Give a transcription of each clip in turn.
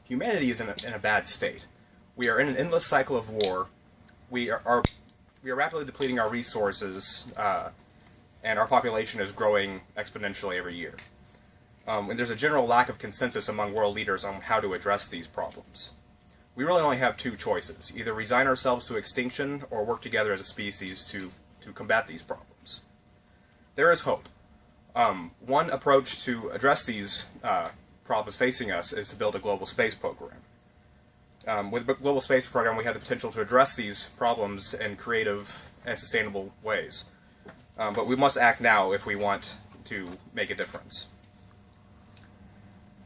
humanity is in a bad state. We are in an endless cycle of war. We are rapidly depleting our resources, and our population is growing exponentially every year. And there's a general lack of consensus among world leaders on how to address these problems. We really only have two choices: either resign ourselves to extinction or work together as a species to combat these problems. There is hope. One approach to address these problems facing us is to build a global space program. With the global space program, we have the potential to address these problems in creative and sustainable ways. But we must act now if we want to make a difference.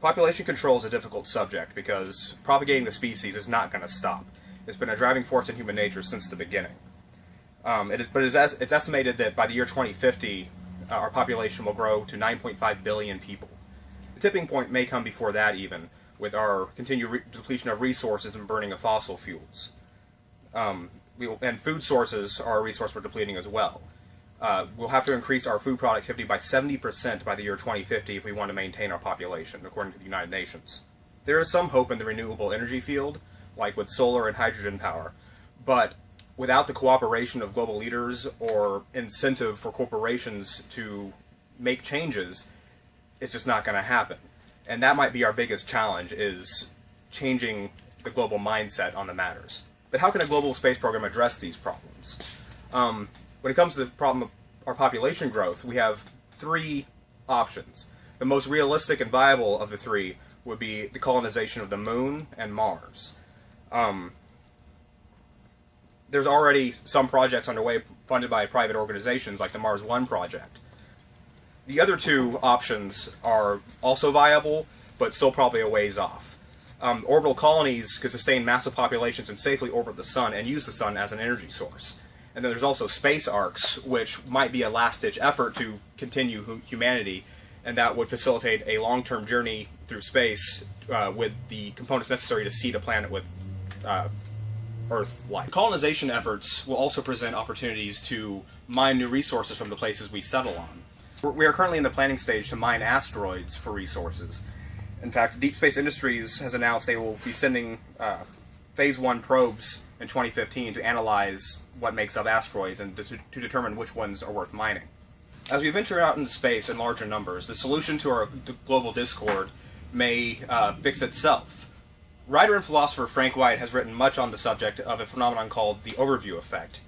Population control is a difficult subject because propagating the species is not going to stop. It's been a driving force in human nature since the beginning. It's estimated that by the year 2050, our population will grow to 9.5 billion people. The tipping point may come before that even, with our continued depletion of resources and burning of fossil fuels. And food sources are a resource we're depleting as well. We'll have to increase our food productivity by 70% by the year 2050 if we want to maintain our population, according to the United Nations. There is some hope in the renewable energy field, like with solar and hydrogen power, but without the cooperation of global leaders or incentive for corporations to make changes, it's just not going to happen. And that might be our biggest challenge, is changing the global mindset on the matters. But how can a global space program address these problems? When it comes to the problem of our population growth, we have three options. The most realistic and viable of the three would be the colonization of the Moon and Mars. There's already some projects underway funded by private organizations like the Mars One project. The other two options are also viable, but still probably a ways off. Orbital colonies could sustain massive populations and safely orbit the Sun and use the Sun as an energy source. And then there's also space arcs, which might be a last-ditch effort to continue humanity, and that would facilitate a long-term journey through space with the components necessary to seed a planet with Earth life. Colonization efforts will also present opportunities to mine new resources from the places we settle on. We are currently in the planning stage to mine asteroids for resources. In fact, Deep Space Industries has announced they will be sending Phase 1 probes in 2015 to analyze what makes up asteroids and to determine which ones are worth mining. As we venture out into space in larger numbers, the solution to our global discord may fix itself. Writer and philosopher Frank White has written much on the subject of a phenomenon called the overview effect,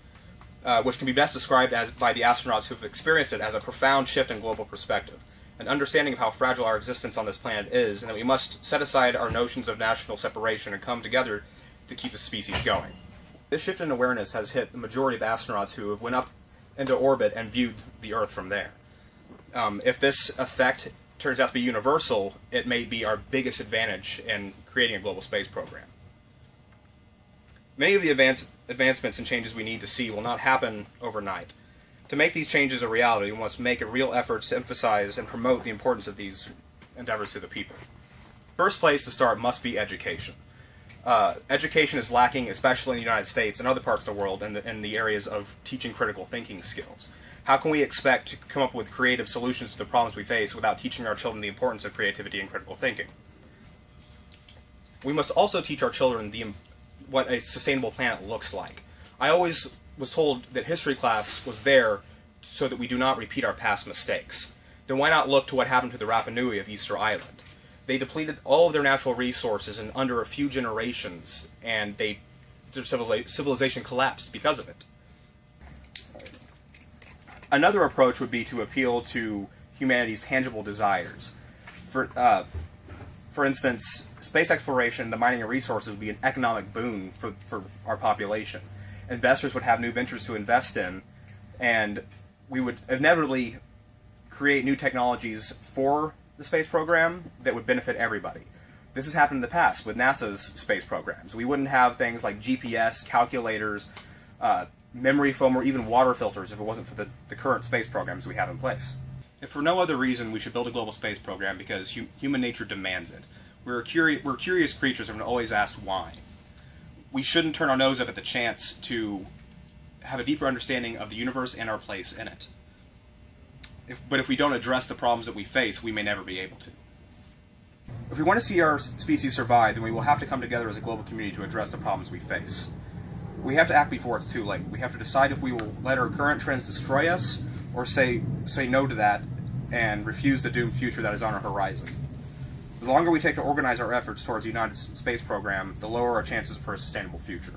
which can be best described by the astronauts who have experienced it as a profound shift in global perspective, an understanding of how fragile our existence on this planet is, and that we must set aside our notions of national separation and come together to keep the species going. This shift in awareness has hit the majority of astronauts who have went up into orbit and viewed the Earth from there. If this effect turns out to be universal, it may be our biggest advantage in creating a global space program. Many of the advancements and changes we need to see will not happen overnight. To make these changes a reality, we must make a real effort to emphasize and promote the importance of these endeavors to the people. First place to start must be education. Education is lacking, especially in the United States and other parts of the world, in the areas of teaching critical thinking skills. How can we expect to come up with creative solutions to the problems we face without teaching our children the importance of creativity and critical thinking? We must also teach our children what a sustainable planet looks like. I always was told that history class was there so that we do not repeat our past mistakes. Then why not look to what happened to the Rapa Nui of Easter Island? They depleted all of their natural resources in under a few generations, and their civilization collapsed because of it. Another approach would be to appeal to humanity's tangible desires. For instance, space exploration, the mining of resources would be an economic boon for our population. Investors would have new ventures to invest in, and we would inevitably create new technologies for the space program that would benefit everybody. This has happened in the past with NASA's space programs. We wouldn't have things like GPS, calculators, memory foam, or even water filters if it wasn't for the current space programs we have in place. If for no other reason, we should build a global space program because human nature demands it. We're curious creatures and we're always asked why. We shouldn't turn our nose up at the chance to have a deeper understanding of the universe and our place in it. But if we don't address the problems that we face, we may never be able to. If we want to see our species survive, then we will have to come together as a global community to address the problems we face. We have to act before it's too late. We have to decide if we will let our current trends destroy us, or say no to that and refuse the doomed future that is on our horizon. The longer we take to organize our efforts towards the United Space Program, the lower our chances for a sustainable future.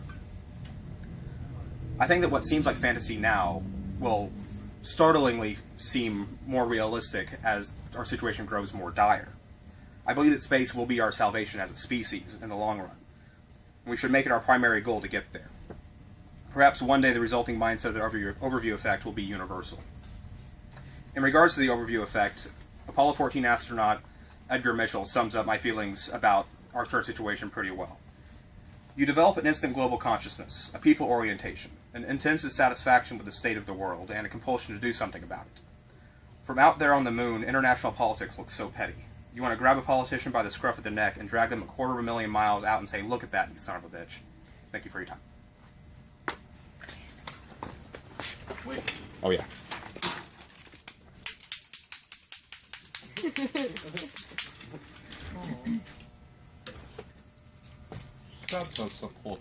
I think that what seems like fantasy now will startlingly seem more realistic as our situation grows more dire. I believe that space will be our salvation as a species in the long run, and we should make it our primary goal to get there. Perhaps one day the resulting mindset of the overview effect will be universal. In regards to the overview effect, Apollo 14 astronaut Edgar Mitchell sums up my feelings about our current situation pretty well. You develop an instant global consciousness, a people orientation, an intense dissatisfaction with the state of the world, and a compulsion to do something about it. From out there on the moon, international politics looks so petty. You want to grab a politician by the scruff of the neck and drag them 250,000 miles out and say, "Look at that, you son of a bitch." Thank you for your time. Oh yeah. That's so cool.